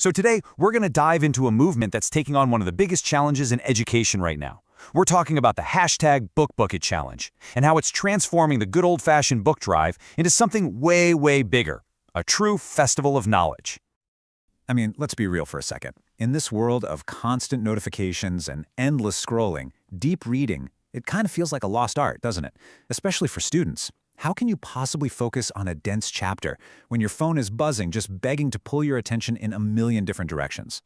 So today, we're going to dive into a movement that's taking on one of the biggest challenges in education right now. We're talking about the hashtag Book Bucket Challenge and how it's transforming the good old-fashioned book drive into something way, way bigger, a true festival of knowledge. I mean, let's be real for a second. In this world of constant notifications and endless scrolling, deep reading, it kind of feels like a lost art, doesn't it? Especially for students. How can you possibly focus on a dense chapter when your phone is buzzing, just begging to pull your attention in a million different directions?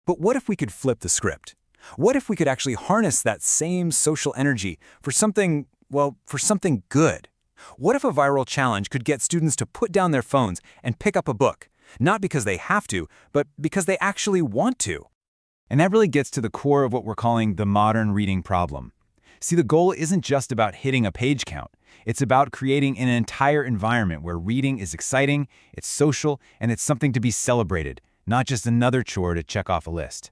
But what if we could flip the script? What if we could actually harness that same social energy for something, well, for something good? What if a viral challenge could get students to put down their phones and pick up a book? Not because they have to, but because they actually want to. And that really gets to the core of what we're calling the modern reading problem. See, the goal isn't just about hitting a page count. It's about creating an entire environment where reading is exciting, it's social, and it's something to be celebrated, not just another chore to check off a list.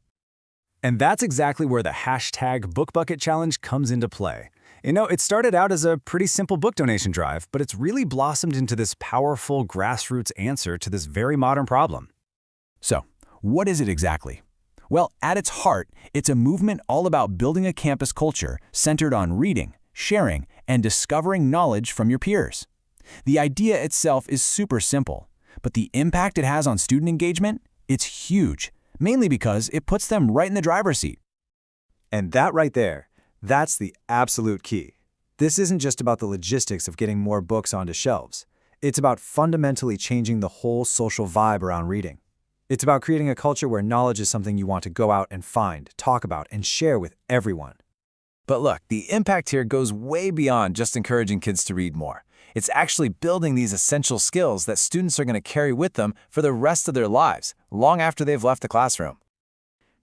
And that's exactly where the hashtag Book Bucket Challenge comes into play. You know, it started out as a pretty simple book donation drive, but it's really blossomed into this powerful grassroots answer to this very modern problem. So, what is it exactly? Well, at its heart, it's a movement all about building a campus culture centered on reading, sharing, and discovering knowledge from your peers. The idea itself is super simple, but the impact it has on student engagement, it's huge, mainly because it puts them right in the driver's seat. And that right there, that's the absolute key. This isn't just about the logistics of getting more books onto shelves. It's about fundamentally changing the whole social vibe around reading. It's about creating a culture where knowledge is something you want to go out and find, talk about, and share with everyone. But look, the impact here goes way beyond just encouraging kids to read more. It's actually building these essential skills that students are going to carry with them for the rest of their lives, long after they've left the classroom.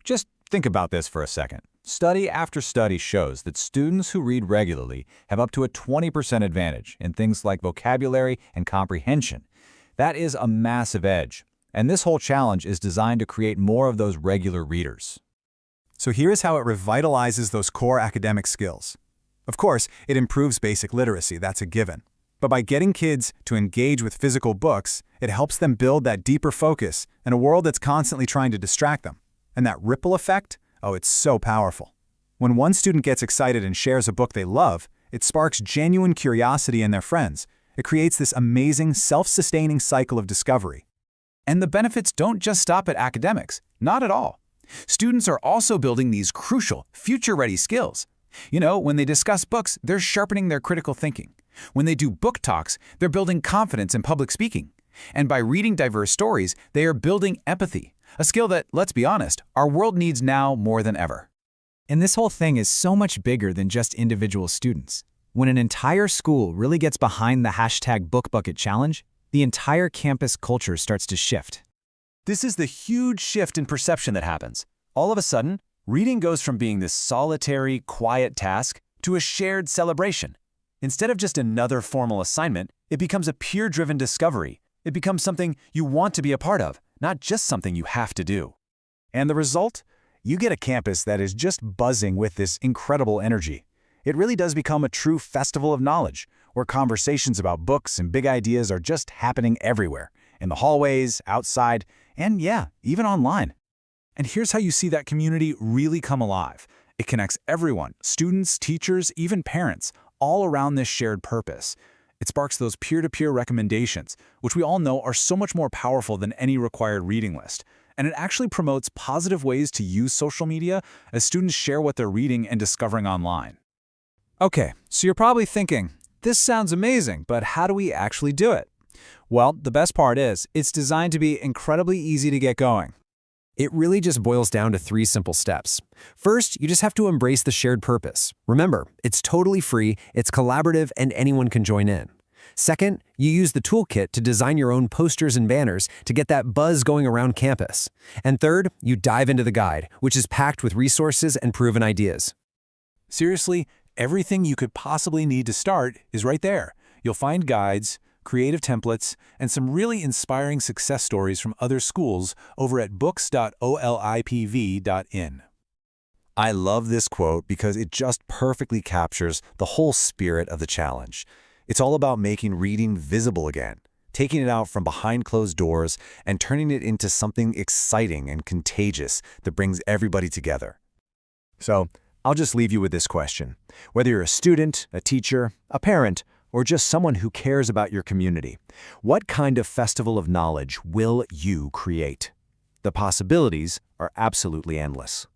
Just think about this for a second. Study after study shows that students who read regularly have up to a 20% advantage in things like vocabulary and comprehension. That is a massive edge. And this whole challenge is designed to create more of those regular readers. So here's how it revitalizes those core academic skills. Of course, it improves basic literacy, that's a given. But by getting kids to engage with physical books, it helps them build that deeper focus in a world that's constantly trying to distract them. And that ripple effect, oh, it's so powerful. When one student gets excited and shares a book they love, it sparks genuine curiosity in their friends. It creates this amazing, self-sustaining cycle of discovery. And the benefits don't just stop at academics, not at all. Students are also building these crucial, future-ready skills. You know, when they discuss books, they're sharpening their critical thinking. When they do book talks, they're building confidence in public speaking. And by reading diverse stories, they are building empathy, a skill that, let's be honest, our world needs now more than ever. And this whole thing is so much bigger than just individual students. When an entire school really gets behind the hashtag Book Bucket Challenge, the entire campus culture starts to shift. This is the huge shift in perception that happens. All of a sudden, reading goes from being this solitary, quiet task to a shared celebration. Instead of just another formal assignment, it becomes a peer-driven discovery. It becomes something you want to be a part of, not just something you have to do. And the result? You get a campus that is just buzzing with this incredible energy. It really does become a true festival of knowledge, where conversations about books and big ideas are just happening everywhere, in the hallways, outside, and yeah, even online. And here's how you see that community really come alive. It connects everyone, students, teachers, even parents, all around this shared purpose. It sparks those peer-to-peer recommendations, which we all know are so much more powerful than any required reading list. And it actually promotes positive ways to use social media as students share what they're reading and discovering online. Okay, so you're probably thinking, this sounds amazing, but how do we actually do it? Well, the best part is, it's designed to be incredibly easy to get going. It really just boils down to 3 simple steps. First, you just have to embrace the shared purpose. Remember, it's totally free, it's collaborative, and anyone can join in. Second, you use the toolkit to design your own posters and banners to get that buzz going around campus. And third, you dive into the guide, which is packed with resources and proven ideas. Seriously, everything you could possibly need to start is right there. You'll find guides, creative templates, and some really inspiring success stories from other schools over at books.olipv.in. I love this quote because it just perfectly captures the whole spirit of the challenge. It's all about making reading visible again, taking it out from behind closed doors and turning it into something exciting and contagious that brings everybody together. So, I'll just leave you with this question. Whether you're a student, a teacher, a parent, or just someone who cares about your community, what kind of festival of knowledge will you create? The possibilities are absolutely endless.